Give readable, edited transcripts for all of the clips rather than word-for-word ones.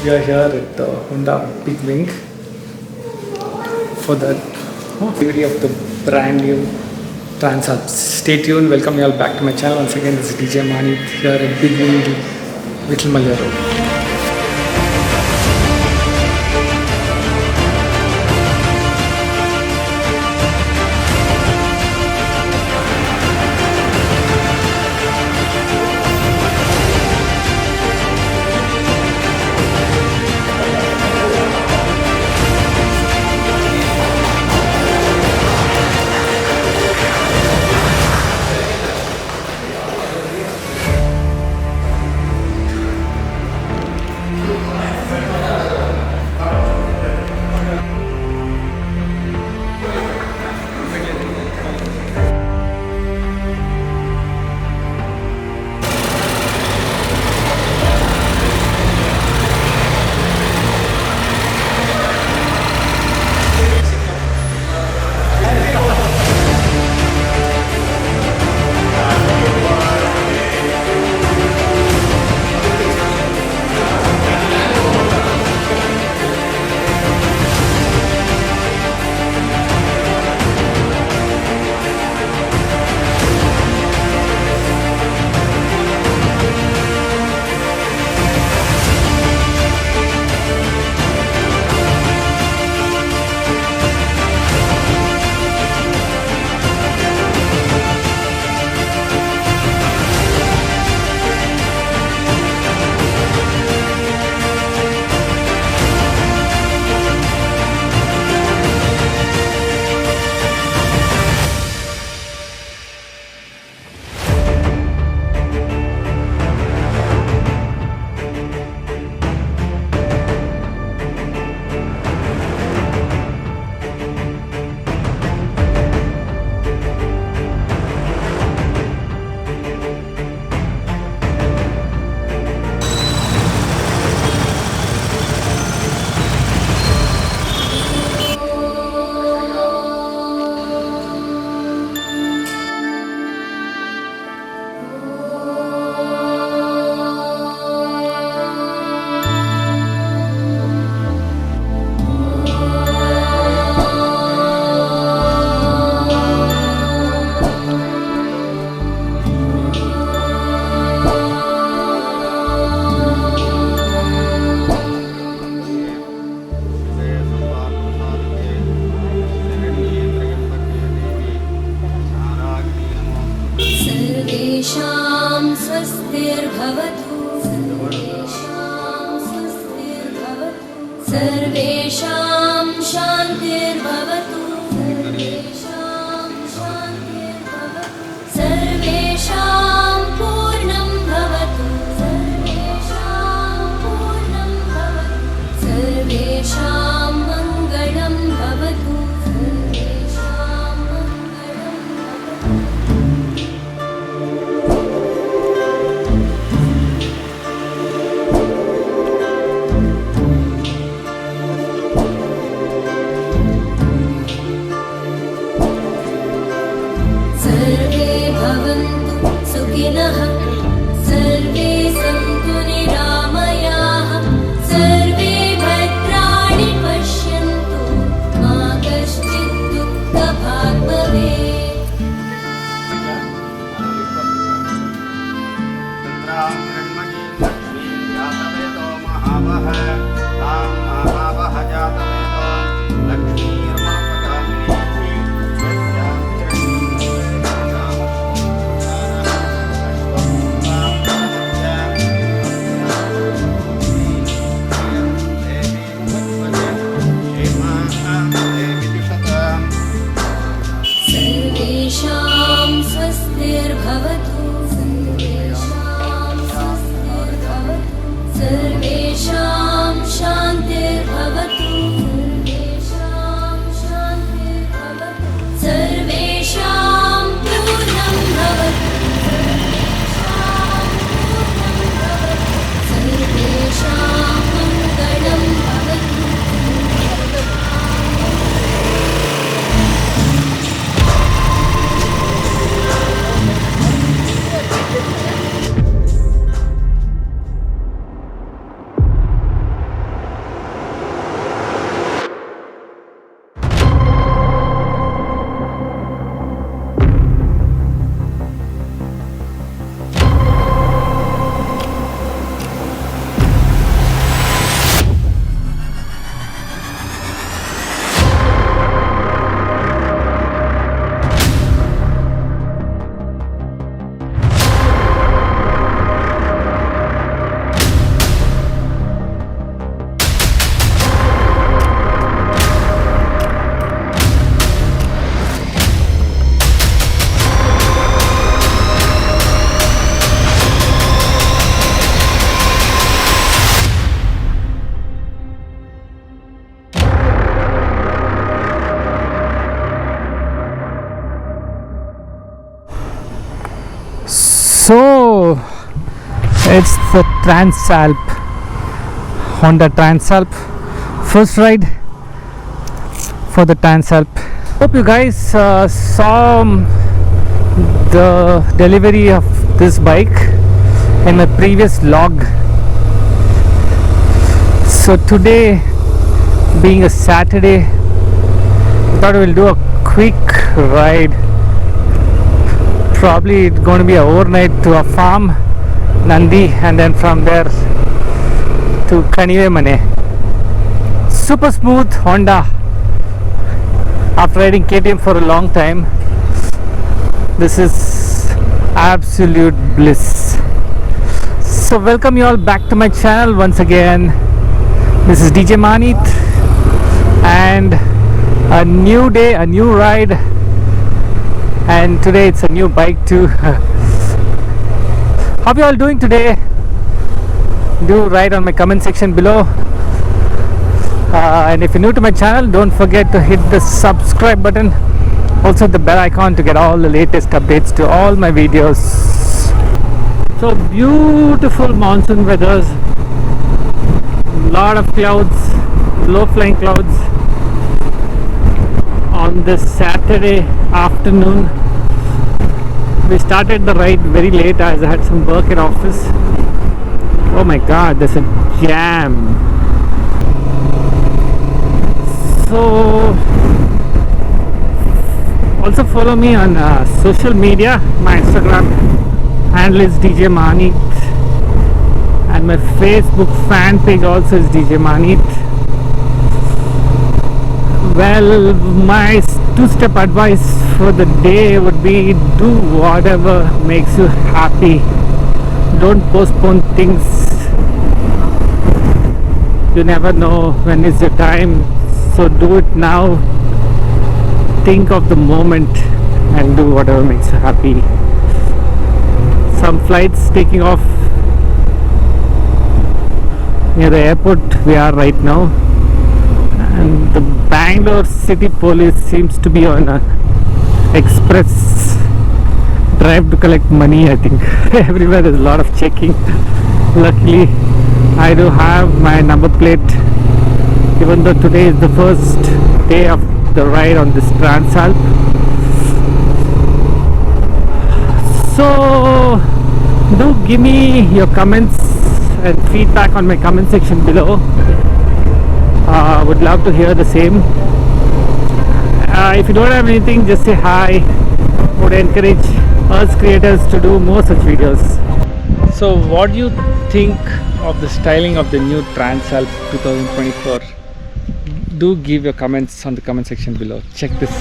We are here at the Honda Big Wing for the beauty of the brand new TRANSALPs. Stay tuned. Welcome you all back to my channel. Once again, this is Djmahaneet here at Big Wing, Little Malya Road. सर्वेषां शान्तिर्भवतु सर्वेषां शान्तिर्भवतु सर्वेषां पूर्णं भवतु सर्वेषां पूर्णं भवतु सर्वेषां मङ्गलं भवतु सर्वेषां मङ्गलं भवतु सर्वे सन्तु निरामयाः सर्वे भद्राणि पश्यन्तु मा कश्चित् दुःखभाग् भवेत् सर्वेषां स्वस्तिर्भवतु सर्वेषां स्वस्तिर्भवतु सर्वेषां शान्तिर्भवतु So it's the TRANSALP, Honda TRANSALP. First ride for the TRANSALP. Hope you guys saw the delivery of this bike in my previous vlog. So today, being a Saturday, I thought we'll do a quick ride. Probably it's going to be an overnight to a farm, Nandi, and then from there to Djmahaneet. Super smooth Honda. After riding KTM for a long time, this is absolute bliss. So welcome you all back to my channel once again. This is Djmahaneet, and a new day, a new ride, and today it's a new bike too. How you all doing today? Do write on my comment section below, and if you're new to my channel, don't forget to hit the subscribe button, also the bell icon to get all the latest updates to all my videos. So beautiful monsoon weathers, lot of clouds, low flying clouds on this Saturday afternoon. We started the ride very late as I had some work in office. Oh my god, there's a jam. So also follow me on social media. My Instagram handle is Djmahaneet, and my Facebook fan page also is Djmahaneet. Well, my two-step advice for the day would be do whatever makes you happy. Don't postpone things. You never know when is your time, so do it now. Think of the moment and do whatever makes you happy. Some flights taking off near the airport we are right now, and the Bangalore City Police seems to be on a express drive to collect money, I think. Everywhere there's a lot of checking. Luckily I do have my number plate, even though today is the first day of the ride on this TRANSALP. So do give me your comments and feedback on my comment section below. Would love to hear the same. If you don't have anything, just say hi. Would encourage us creators to do more such videos. So what do you think of the styling of the new TRANSALP 2024? Do give your comments on the comment section below. Check this.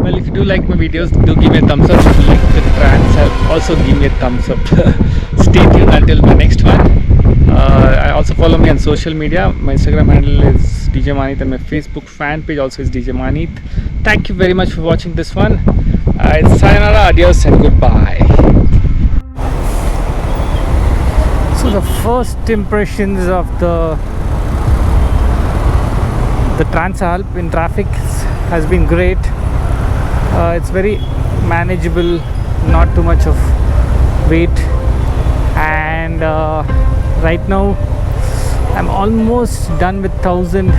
Well, if you do like my videos, do give me a thumbs up. If you like the TRANSALP, also give me a thumbs up. Stay tuned until my next one. I also follow me on social media. My Instagram handle is Djmahaneet, and my Facebook fan page also is Djmahaneet. Thank you very much for watching this one. It's sayonara, adios, and goodbye. So the first impressions of the TRANSALP in traffic has been great. It's very manageable, not too much of weight, and right now I'm almost done with 1000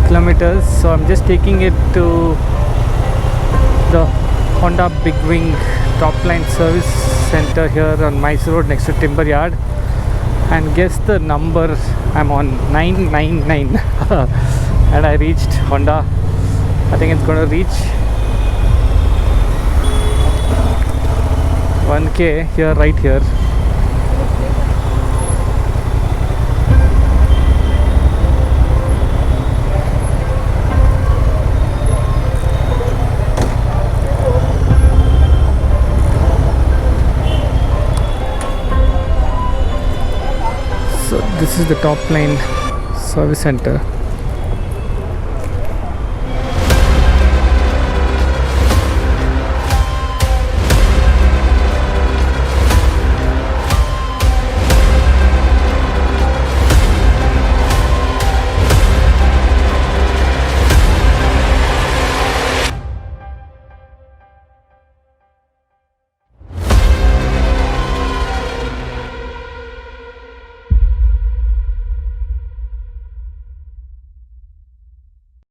kilometers, so I'm just taking it to the Honda Big Wing Top Line Service Center here on Mysore Road next to Timber Yard, and guess the number I'm on, 999. And I reached Honda. I think it's going to reach 1K here, right here. So this is the Top Line Service Center.